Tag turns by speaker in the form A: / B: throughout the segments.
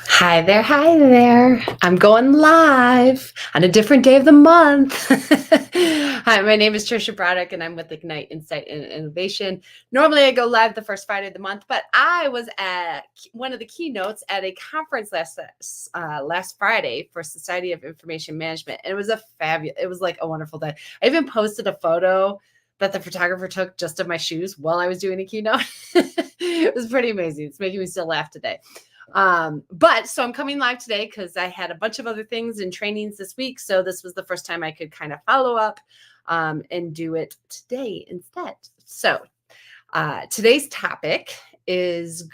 A: Hi there, hi there. I'm going live on a different day of the month. Hi, my name is Trisha Braddock, and I'm with Ignite Insight and Innovation. Normally, I go live the first Friday of the month, but I was at one of the keynotes at a conference last Friday for Society of Information Management, and it was it was like a wonderful day. I even posted a photo that the photographer took just of my shoes while I was doing a keynote. It was pretty amazing. It's making me still laugh today. But so I'm coming live today because I had a bunch of other things and trainings this week. So this was the first time I could kind of follow up and do it today instead. So today's topic is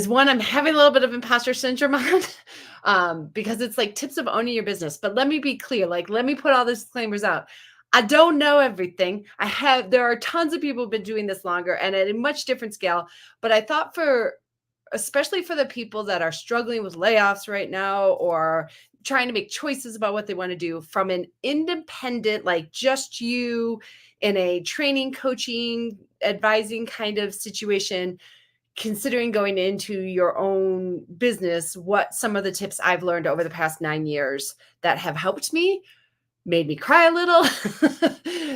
A: one I'm having a little bit of imposter syndrome on because it's like tips of owning your business. But let me be clear, like let me put all the disclaimers out. I don't know everything. There are tons of people who've been doing this longer and at a much different scale. But I thought especially for the people that are struggling with layoffs right now or trying to make choices about what they want to do from an independent, like just you in a training, coaching, advising kind of situation, considering going into your own business, what some of the tips I've learned over the past 9 years that have helped me, made me cry a little,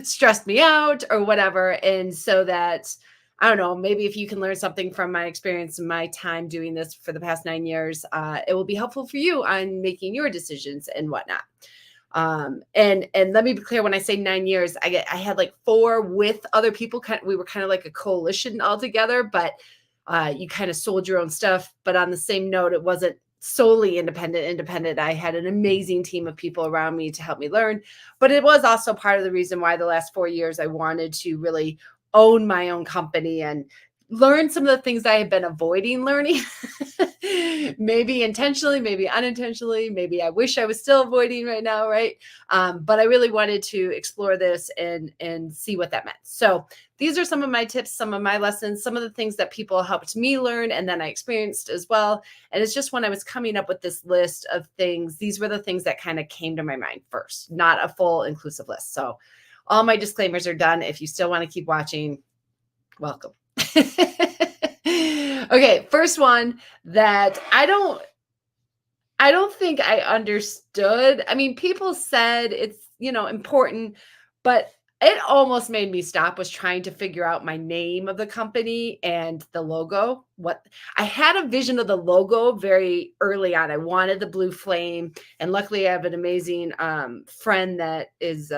A: stressed me out, or whatever. And so that, I don't know, maybe if you can learn something from my experience and my time doing this for the past 9 years, it will be helpful for you on making your decisions and whatnot. And let me be clear, when I say 9 years, I had like 4 with other people. We were kind of like a coalition all together, but you kind of sold your own stuff. But on the same note, it wasn't solely independent. I had an amazing team of people around me to help me learn, but it was also part of the reason why the last 4 years I wanted to really own my own company and learn some of the things I had been avoiding learning. Maybe intentionally, maybe unintentionally, maybe I wish I was still avoiding right now, right? But I really wanted to explore this and see what that meant. So these are some of my tips, some of my lessons, some of the things that people helped me learn and then I experienced as well. And it's just when I was coming up with this list of things, these were the things that kind of came to my mind first, not a full inclusive list. So all my disclaimers are done. If you still want to keep watching, welcome. Okay, first one that I don't think I understood. I mean, people said it's, important, but it almost made me stop was trying to figure out my name of the company and the logo. What I had a vision of the logo very early on. I wanted the blue flame, and luckily I have an amazing friend that is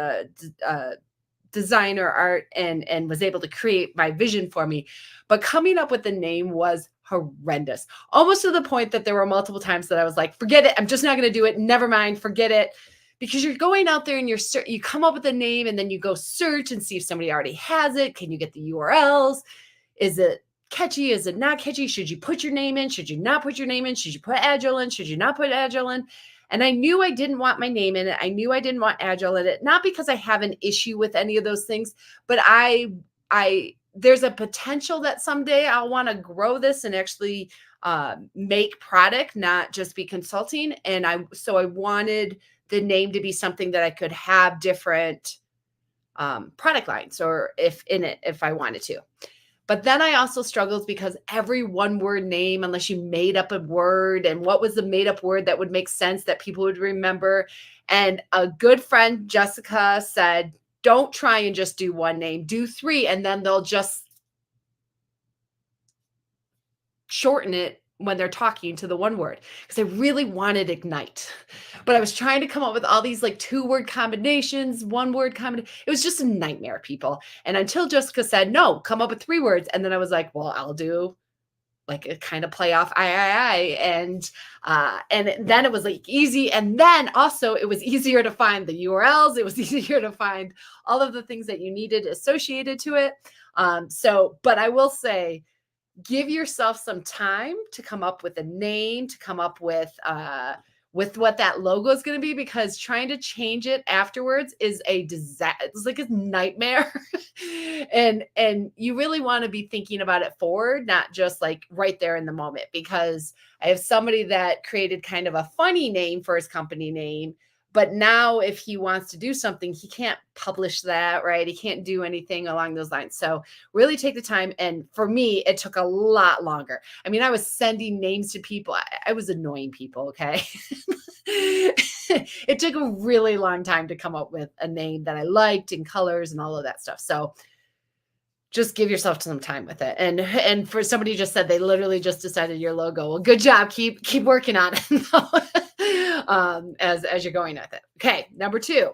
A: designer art and was able to create my vision for me. But coming up with the name was horrendous, almost to the point that there were multiple times that I was like, forget it. I'm just not going to do it. Never mind. Forget it. Because you're going out there and you come up with a name and then you go search and see if somebody already has it. Can you get the URLs? Is it catchy? Is it not catchy? Should you put your name in? Should you not put your name in? Should you put Agile in? Should you not put Agile in? And I knew I didn't want my name in it. I knew I didn't want Agile in it, not because I have an issue with any of those things, but there's a potential that someday I'll want to grow this and actually make product, not just be consulting. And so I wanted the name to be something that I could have different product lines or if I wanted to. But then I also struggled because every one word name, unless you made up a word, and what was the made up word that would make sense that people would remember. And a good friend, Jessica, said, don't try and just do one name, do 3, and then they'll just shorten it when they're talking to the one word, because I really wanted Ignite. But I was trying to come up with all these like 2-word combinations, 1-word combination. It was just a nightmare, people. And until Jessica said, no, come up with 3 words. And then I was like, well, I'll do like a kind of play off I. And then it was like easy. And then also it was easier to find the URLs. It was easier to find all of the things that you needed associated to it. But I will say, give yourself some time to come up with a name, to come up with what that logo is going to be, because trying to change it afterwards is a disaster. It's like a nightmare. and you really want to be thinking about it forward, not just like right there in the moment, because I have somebody that created kind of a funny name for his company name, But now if he wants to do something, he can't publish that, right? He can't do anything along those lines. So really take the time. And for me, it took a lot longer. I mean, I was sending names to people. I was annoying people, okay? It took a really long time to come up with a name that I liked and colors and all of that stuff. So just give yourself some time with it. And for somebody just said they literally just decided your logo. Well, good job. Keep working on it as you're going with it. Okay, number 2.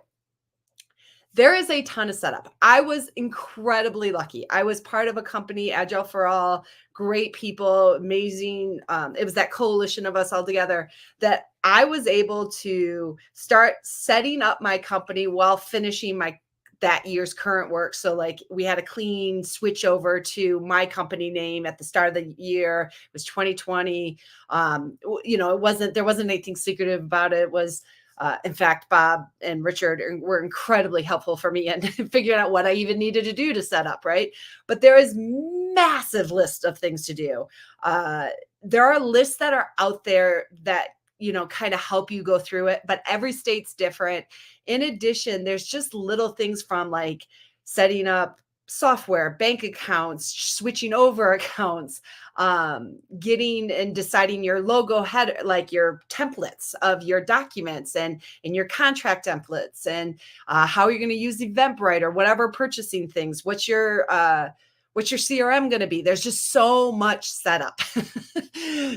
A: There is a ton of setup. I was incredibly lucky. I was part of a company, Agile for All, great people, amazing. It was that coalition of us all together that I was able to start setting up my company while finishing that year's current work. So like we had a clean switch over to my company name at the start of the year. It was 2020. There wasn't anything secretive about it. It was in fact, Bob and Richard were incredibly helpful for me in figuring out what I even needed to do to set up, right? But there is massive list of things to do. There are lists that are out there that kind of help you go through it, but every state's different. In addition, there's just little things from like setting up software, bank accounts, switching over accounts, getting and deciding your logo header, like your templates of your documents and your contract templates, and how you're going to use Eventbrite or whatever purchasing things. What's your CRM going to be? There's just so much setup,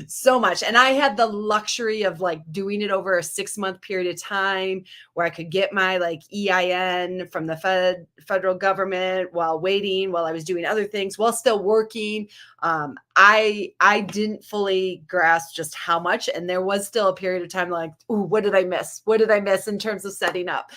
A: so much. And I had the luxury of like doing it over a 6-month period of time where I could get my like EIN from the federal government while I was doing other things while still working. I didn't fully grasp just how much, and there was still a period of time like, ooh, what did I miss? What did I miss in terms of setting up?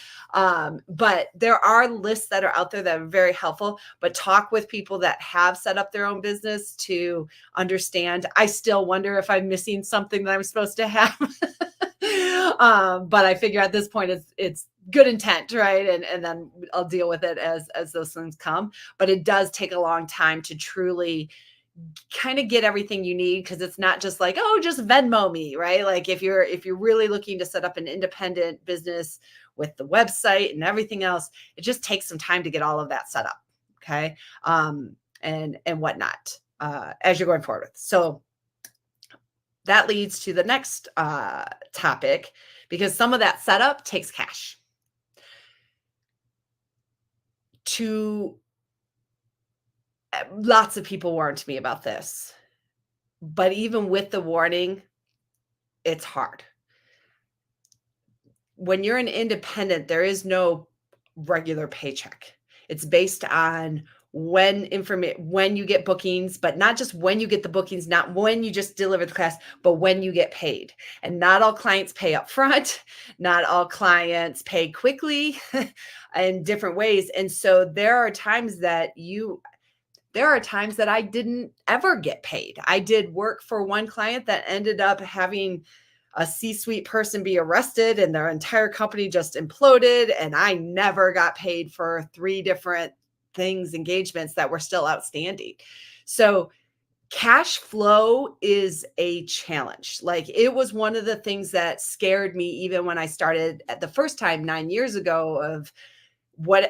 A: But there are lists that are out there that are very helpful, but talk with people that have set up their own business to understand. I still wonder if I'm missing something that I'm supposed to have. But I figure at this point it's good intent, right? And then I'll deal with it as those things come. But it does take a long time to truly kind of get everything you need, because it's not just like, oh, just Venmo me, right? Like if you're really looking to set up an independent business with the website and everything else, it just takes some time to get all of that set up. Okay. And whatnot, as you're going forward. So that leads to the next topic, because some of that setup takes cash. Lots of people warned me about this, but even with the warning, it's hard. When you're an independent, there is no regular paycheck. It's based on when you get bookings, but not just when you get the bookings, not when you just deliver the class, but when you get paid. And not all clients pay up front. Not all clients pay quickly in different ways. And so there are times that I didn't ever get paid. I did work for one client that ended up having a C-suite person be arrested and their entire company just imploded. And I never got paid for 3 different engagements that were still outstanding. So cash flow is a challenge. Like it was one of the things that scared me even when I started at the first time 9 years ago of what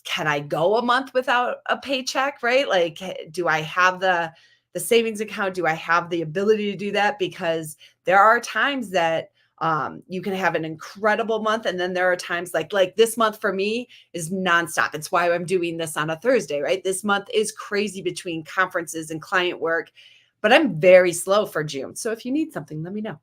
A: can I go a month without a paycheck, right? Like, do I have the savings account? Do I have the ability to do that? Because there are times that you can have an incredible month. And then there are times like this month for me is nonstop. It's why I'm doing this on a Thursday, right? This month is crazy between conferences and client work, but I'm very slow for June. So if you need something, let me know.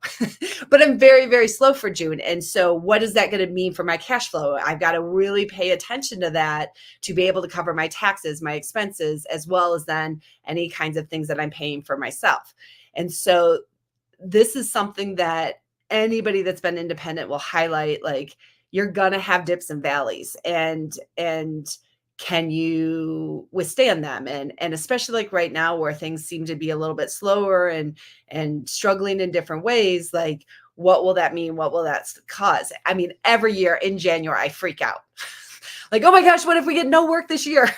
A: But I'm very, very slow for June. And so what is that going to mean for my cash flow? I've got to really pay attention to that to be able to cover my taxes, my expenses, as well as then any kinds of things that I'm paying for myself. And so this is something that anybody that's been independent will highlight. Like you're going to have dips and valleys, and can you withstand them? And especially like right now where things seem to be a little bit slower and struggling in different ways, like what will that mean? What will that cause? I mean, every year in January, I freak out. Like, oh my gosh, what if we get no work this year?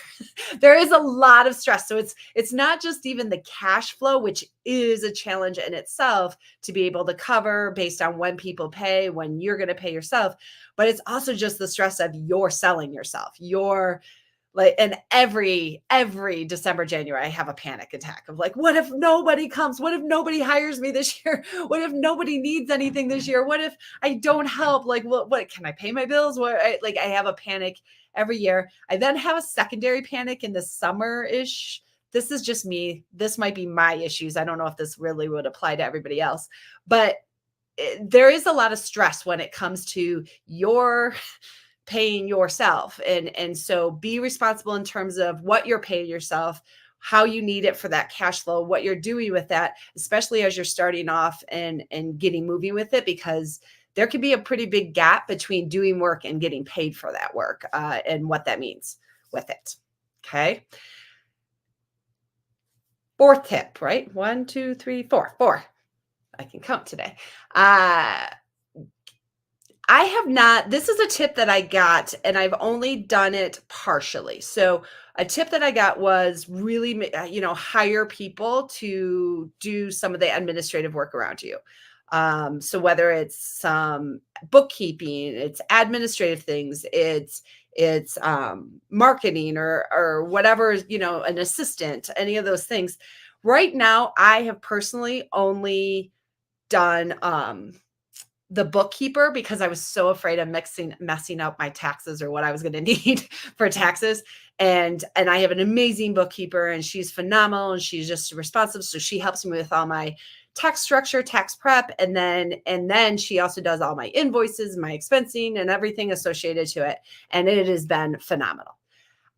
A: There is a lot of stress. So it's not just even the cash flow, which is a challenge in itself to be able to cover based on when people pay, when you're going to pay yourself, but it's also just the stress of you're selling yourself. You're like, and every December, January, I have a panic attack of like, what if nobody comes? What if nobody hires me this year? What if nobody needs anything this year? What if I don't help? Like, what can I pay my bills? I have a panic every year. I then have a secondary panic in the summer-ish. This is just me. This might be my issues. I don't know if this really would apply to everybody else, but there is a lot of stress when it comes to your paying yourself. And so be responsible in terms of what you're paying yourself, how you need it for that cash flow, what you're doing with that, especially as you're starting off and getting moving with it, because there could be a pretty big gap between doing work and getting paid for that work, and what that means with it. Okay. Fourth tip, right? 1, 2, 3, 4. Four. I can count today. I have not, this is a tip that I got and I've only done it partially. So a tip that I got was really, hire people to do some of the administrative work around you. So whether it's some bookkeeping, it's administrative things, it's marketing or whatever, an assistant, any of those things. Right now, I have personally only done the bookkeeper because I was so afraid of messing up my taxes or what I was going to need for taxes. And I have an amazing bookkeeper and she's phenomenal and she's just responsive. So she helps me with all my tax structure, tax prep. And then she also does all my invoices, my expensing and everything associated to it. And it has been phenomenal.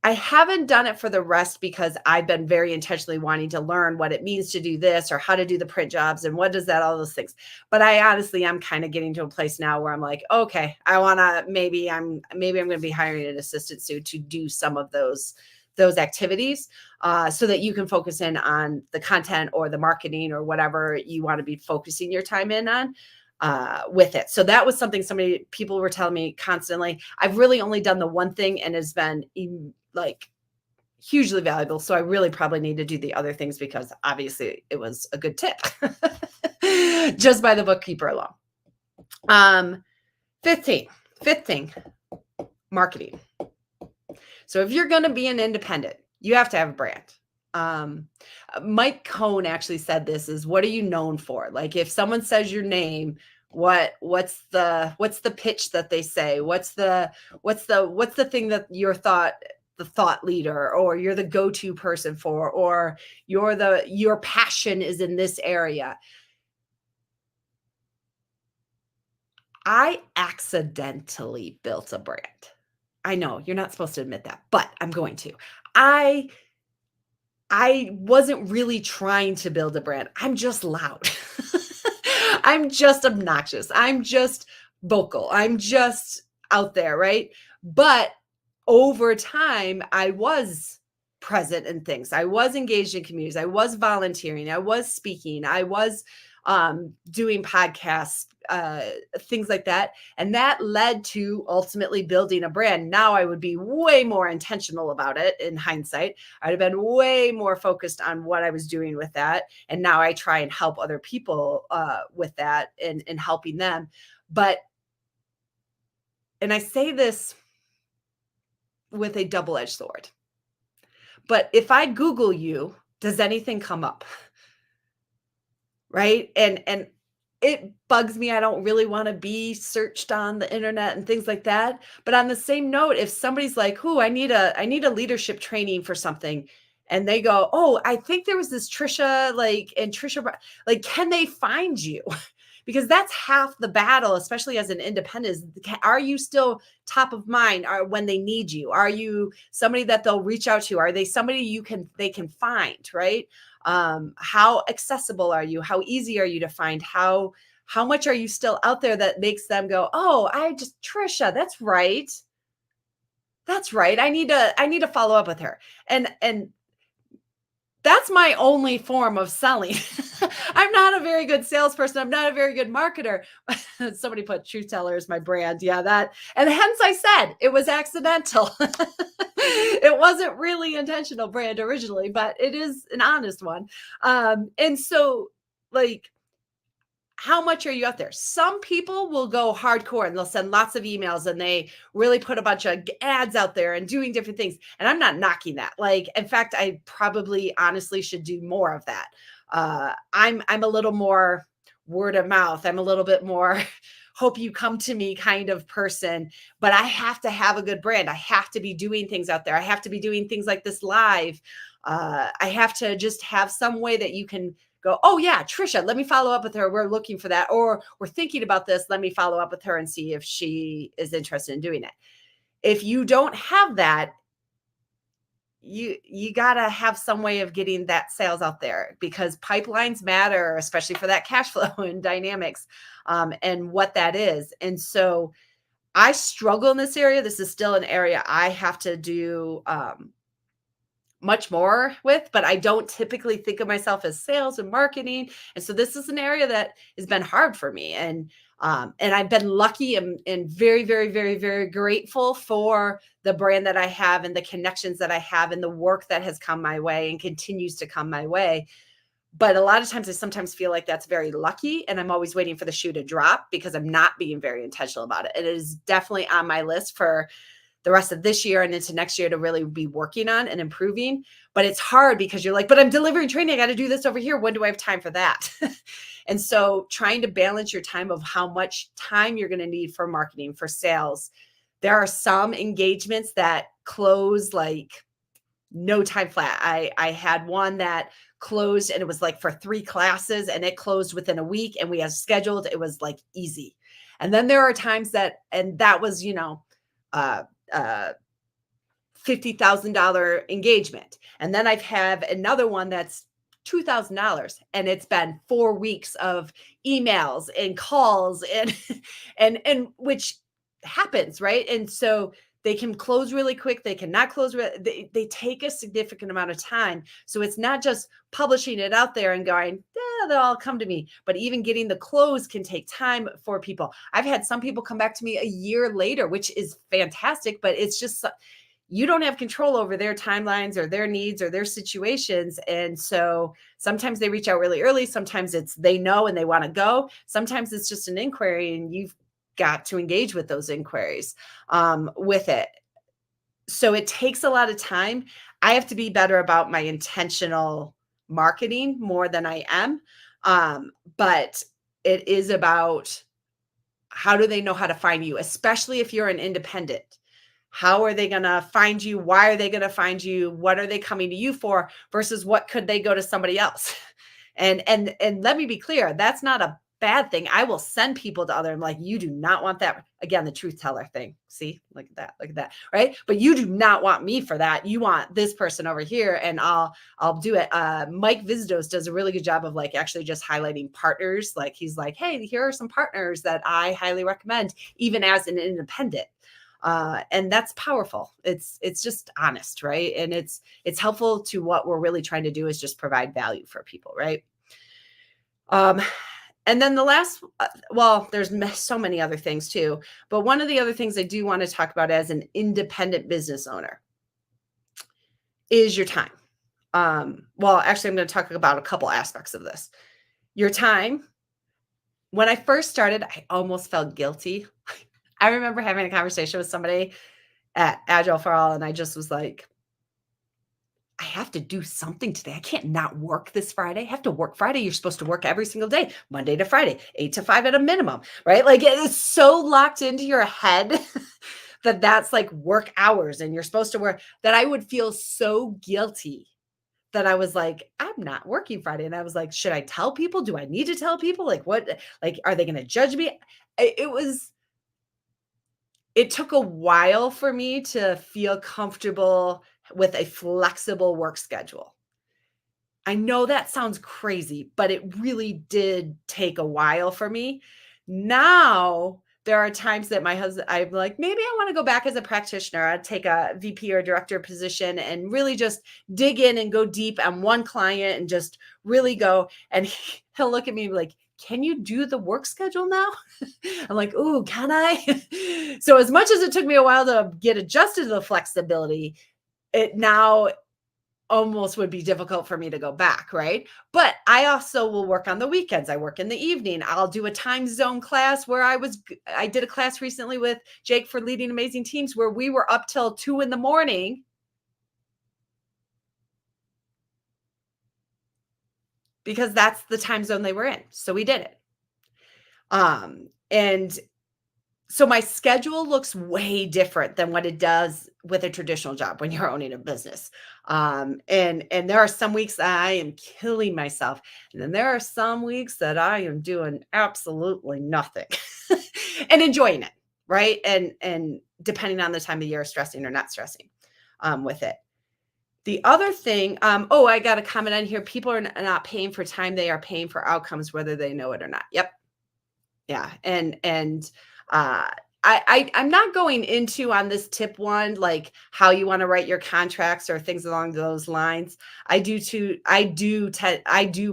A: I haven't done it for the rest because I've been very intentionally wanting to learn what it means to do this or how to do the print jobs and what does that, all those things. But I honestly, I'm kind of getting to a place now where I'm like, okay, I want to, maybe I'm going to be hiring an assistant soon to do some of those activities, so that you can focus in on the content or the marketing or whatever you want to be focusing your time in on. With it. So that was something people were telling me constantly. I've really only done the one thing and has been like hugely valuable. So I really probably need to do the other things because obviously it was a good tip just by the bookkeeper alone. Fifth thing, marketing. So if you're going to be an independent, you have to have a brand. Mike Cohn actually said this is, what are you known for? Like if someone says your name, what's the pitch that they say? What's the thing that the thought leader or you're the go-to person for, or your passion is in this area. I accidentally built a brand. I know you're not supposed to admit that, but I'm going to. I wasn't really trying to build a brand. I'm just loud. I'm just obnoxious. I'm just vocal. I'm just out there, right? But over time, I was present in things. I was engaged in communities. I was volunteering. I was speaking. I was doing podcasts, things like that. And that led to ultimately building a brand. Now I would be way more intentional about it in hindsight. I'd have been way more focused on what I was doing with that. And now I try and help other people with that and helping them. And I say this with a double-edged sword. But if I Google you, does anything come up? Right? And it bugs me. I don't really want to be searched on the internet and things like that. But on the same note, if somebody's like, "Oh, I need a leadership training for something," and they go, "Oh, I think there was this Trisha, like, can they find you?" Because that's half the battle, especially as an independent. Are you still top of mind when they need you? Are you somebody that they'll reach out to? Are they somebody they can find, right? How accessible are you? How easy are you to find? How much are you still out there that makes them go, "Oh, Trisha, that's right. That's right. I need to follow up with her." And that's my only form of selling. I'm not a very good salesperson. I'm not a very good marketer. Somebody put truth teller as my brand. Yeah, that. And hence I said it was accidental. It wasn't really intentional brand originally, but it is an honest one. And so like how much are you out there? Some people will go hardcore and they'll send lots of emails and they really put a bunch of ads out there and doing different things. And I'm not knocking that. Like, in fact, I probably honestly should do more of that. I'm a little more word of mouth. I'm a little bit more hope you come to me kind of person, but I have to have a good brand. I have to be doing things out there. I have to be doing things like this live. I have to just have some way that you can go, oh yeah, Trisha, let me follow up with her. We're looking for that. Or we're thinking about this. Let me follow up with her and see if she is interested in doing it. If you don't have that, you got to have some way of getting that sales out there because pipelines matter, especially for that cash flow and dynamics and what that is. And so I struggle in this area. This is still an area I have to do much more with, but I don't typically think of myself as sales and marketing. And so this is an area that has been hard for me. And I've been lucky and very, very, very, very grateful for the brand that I have and the connections that I have and the work that has come my way and continues to come my way. But a lot of times I sometimes feel like that's very lucky and I'm always waiting for the shoe to drop because I'm not being very intentional about it. And it is definitely on my list for the rest of this year and into next year to really be working on and improving. But it's hard because you're like, but I'm delivering training. I got to do this over here. When do I have time for that? And so trying to balance your time of how much time you're going to need for marketing, for sales. There are some engagements that close like no time flat. I had one that closed and it was like for 3 classes and it closed within a week and we had scheduled, it was like easy. And then there are times that, and that was, uh, uh, $50,000 engagement. And then I've have another one that's $2,000 and it's been 4 weeks of emails and calls and and which happens, right? And so they can close really quick, they cannot close they take a significant amount of time. So it's not just publishing it out there and going, yeah, they'll all come to me, but even getting the close can take time for people. I've had some people come back to me a year later, which is fantastic, but it's just you don't have control over their timelines or their needs or their situations. And so sometimes they reach out really early. Sometimes it's they know and they want to go. Sometimes it's just an inquiry and you've got to engage with those inquiries with it. So it takes a lot of time. I have to be better about my intentional marketing more than I am. But it is about how do they know how to find you, especially if you're an independent. How are they going to find you? Why are they going to find you? What are they coming to you for versus what could they go to somebody else? And let me be clear, that's not a bad thing. I will send people to other. I'm like, you do not want that. Again, the truth teller thing. See, look at that, right? But you do not want me for that. You want this person over here, and I'll do it. Mike Vizdos does a really good job of like actually just highlighting partners. Like he's like, hey, here are some partners that I highly recommend, even as an independent. And that's powerful. It's just honest, right? And it's helpful to what we're really trying to do is just provide value for people, right? And then the last, well, there's so many other things too, but one of the other things I do want to talk about as an independent business owner is your time. Well, actually, I'm going to talk about a couple aspects of this. Your time. When I first started, I almost felt guilty. I remember having a conversation with somebody at Agile for All, and I just was like, I have to do something today. I can't not work this Friday. I have to work Friday. You're supposed to work every single day, Monday to Friday, 8 to 5 at a minimum, right? Like it is so locked into your head that that's like work hours and you're supposed to work that I would feel so guilty that I was like, I'm not working Friday. And I was like, should I tell people? Do I need to tell people? Like what, like, are they going to judge me? It took a while for me to feel comfortable with a flexible work schedule. I know that sounds crazy, but it really did take a while for me. Now there are times that my husband, I'm like, maybe I want to go back as a practitioner. I'd take a VP or director position and really just dig in and go deep on one client and just really go. And he'll look at me like, can you do the work schedule now? I'm like, ooh, can I? So as much as it took me a while to get adjusted to the flexibility, it now almost would be difficult for me to go back, right? But I also will work on the weekends. I work in the evening. I'll do a time zone class where I did a class recently with Jake for leading amazing teams where we were up till 2 in the morning because that's the time zone they were in. So we did it. And so my schedule looks way different than what it does with a traditional job when you're owning a business. And there are some weeks that I am killing myself, and then there are some weeks that I am doing absolutely nothing and enjoying it, right? And depending on the time of year, stressing or not stressing with it. The other thing, oh, I got a comment on here. People are not paying for time; they are paying for outcomes, whether they know it or not. Yep. Yeah, and uh, I'm not going into on this tip one, like how you want to write your contracts or things along those lines. I do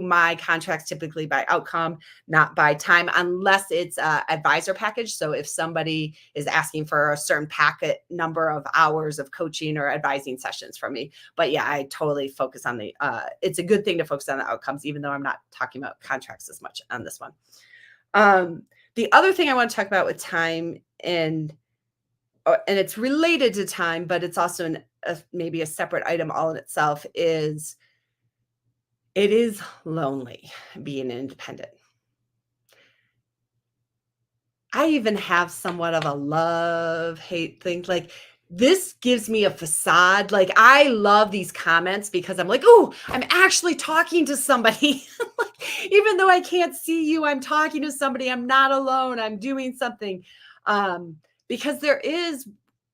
A: my contracts typically by outcome, not by time, unless it's a advisor package. So if somebody is asking for a certain packet number of hours of coaching or advising sessions from me, but yeah, I totally focus on the. It's a good thing to focus on the outcomes, even though I'm not talking about contracts as much on this one. The other thing I want to talk about with time and it's related to time, but it's also maybe a separate item all in itself is it is lonely being independent. I even have somewhat of a love-hate thing. Like, this gives me a facade. Like, I love these comments because I'm like, oh, I'm actually talking to somebody. Like, even though I can't see you, I'm talking to somebody. I'm not alone. I'm doing something. Because there is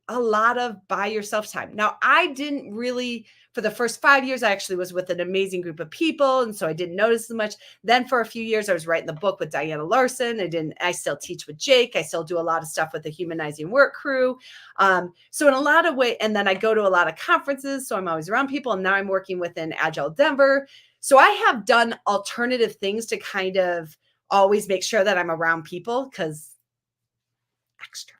A: a lot of by yourself time. Now, I didn't really, for the first 5 years, I actually was with an amazing group of people. And so I didn't notice as much. Then for a few years, I was writing the book with Diana Larson. I still teach with Jake. I still do a lot of stuff with the Humanizing Work crew. So in a lot of ways, and then I go to a lot of conferences. So I'm always around people. And now I'm working within Agile Denver. So I have done alternative things to kind of always make sure that I'm around people because extra.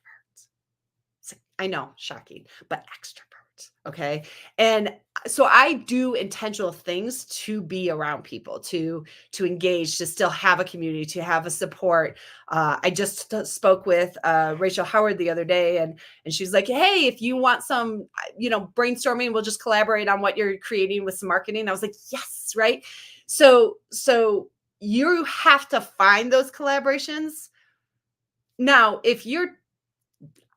A: I know, shocking, but extroverts. Okay. And so I do intentional things to be around people, to engage, to still have a community, to have a support. I just spoke with Rachel Howard the other day, and she's like, "Hey, if you want some, brainstorming, we'll just collaborate on what you're creating with some marketing." I was like, "Yes, right." So you have to find those collaborations. Now, if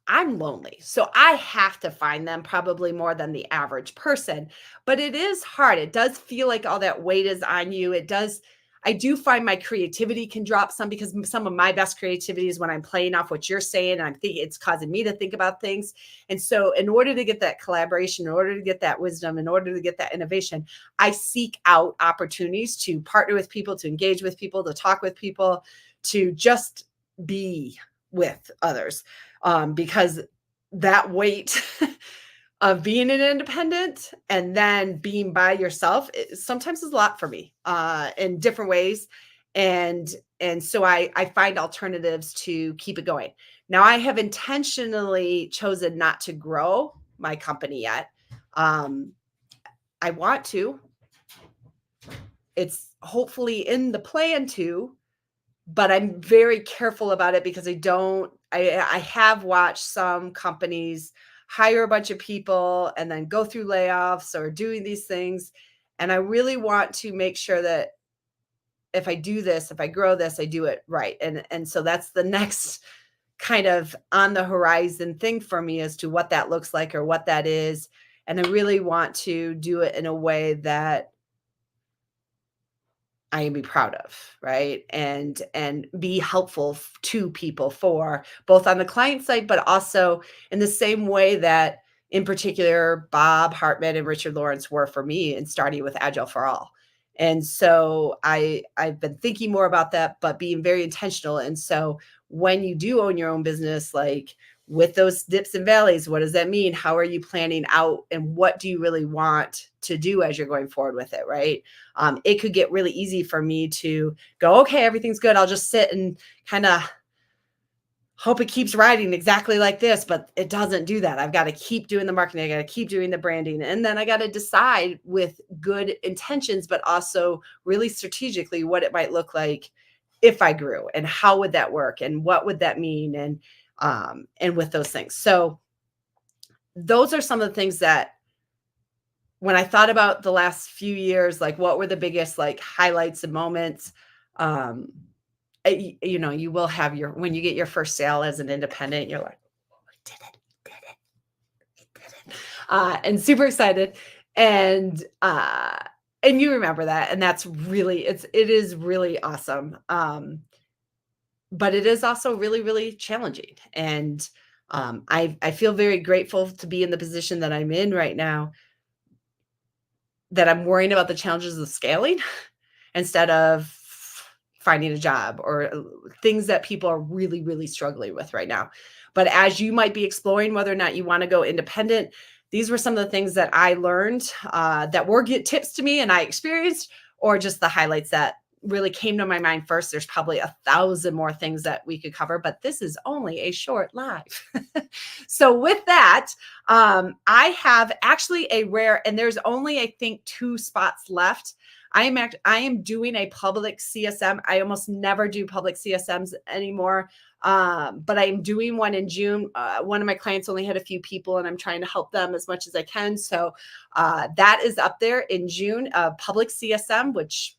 A: I'm lonely, so I have to find them probably more than the average person, but it is hard. It does feel like all that weight is on you. I do find my creativity can drop some because some of my best creativity is when I'm playing off what you're saying and I'm thinking it's causing me to think about things. And so in order to get that collaboration, in order to get that wisdom, in order to get that innovation, I seek out opportunities to partner with people, to engage with people, to talk with people, to just be with others. Because that weight of being an independent and then being by yourself sometimes is a lot for me in different ways. And so I find alternatives to keep it going. Now I have intentionally chosen not to grow my company yet. I want to. It's hopefully in the plan to, but I'm very careful about it because I have watched some companies hire a bunch of people and then go through layoffs or doing these things. And I really want to make sure that if I do this, if I grow this, I do it right. And so that's the next kind of on the horizon thing for me as to what that looks like or what that is. And I really want to do it in a way that I can be proud of, right? And be helpful to people for both on the client side, but also in the same way that in particular Bob Hartman and Richard Lawrence were for me in starting with Agile for All. And so I've been thinking more about that, but being very intentional. And so when you do own your own business, like with those dips and valleys, what does that mean? How are you planning out, and what do you really want to do as you're going forward with it, right? It could get really easy for me to go, okay, everything's good. I'll just sit and kind of hope it keeps riding exactly like this, but it doesn't do that. I've got to keep doing the marketing. I got to keep doing the branding. And then I got to decide with good intentions, but also really strategically what it might look like if I grew, and how would that work, and what would that mean? And with those things. So those are some of the things that when I thought about the last few years, like what were the biggest like highlights and moments, um, you will have when you get your first sale as an independent, you're like, oh, I did it, and super excited. And, uh, and you remember that. And that's really, it is really awesome. But it is also really, really challenging. And, I feel very grateful to be in the position that I'm in right now, that I'm worrying about the challenges of scaling instead of finding a job, or things that people are really, really struggling with right now. But as you might be exploring whether or not you want to go independent, these were some of the things that I learned, that were get tips to me and I experienced, or just the highlights that really came to my mind first. There's probably 1,000 more things that we could cover, but this is only a short live. So with that, I have actually a rare, and there's only, I think, 2 spots left. I am doing a public CSM. I almost never do public CSMs anymore. But I'm doing one in June. One of my clients only had a few people, and I'm trying to help them as much as I can. So that is up there in June, public CSM, which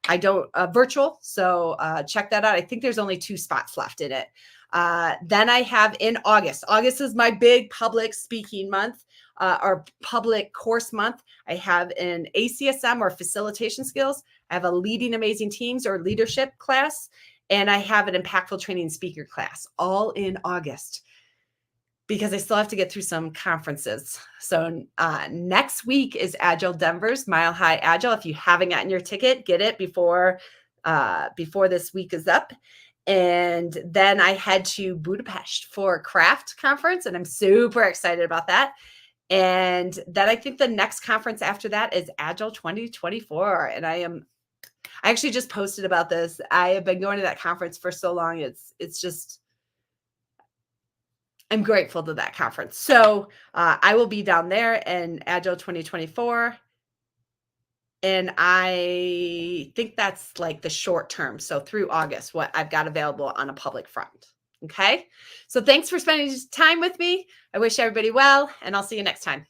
A: I don't, virtual. So check that out. I think there's only 2 spots left in it. Then I have in August. August is my big public speaking month, or public course month. I have an ACSM, or facilitation skills. I have a leading amazing teams, or leadership class. And I have an impactful training speaker class, all in August, because I still have to get through some conferences. So next week is Agile Denver's Mile High Agile. If you haven't gotten your ticket, get it before this week is up. And then I head to Budapest for a craft conference, and I'm super excited about that. And then I think the next conference after that is Agile 2024. And I actually just posted about this. I have been going to that conference for so long. It's just, I'm grateful to that conference. So I will be down there in Agile 2024. And I think that's like the short term. So through August, what I've got available on a public front. Okay. So thanks for spending time with me. I wish everybody well, and I'll see you next time.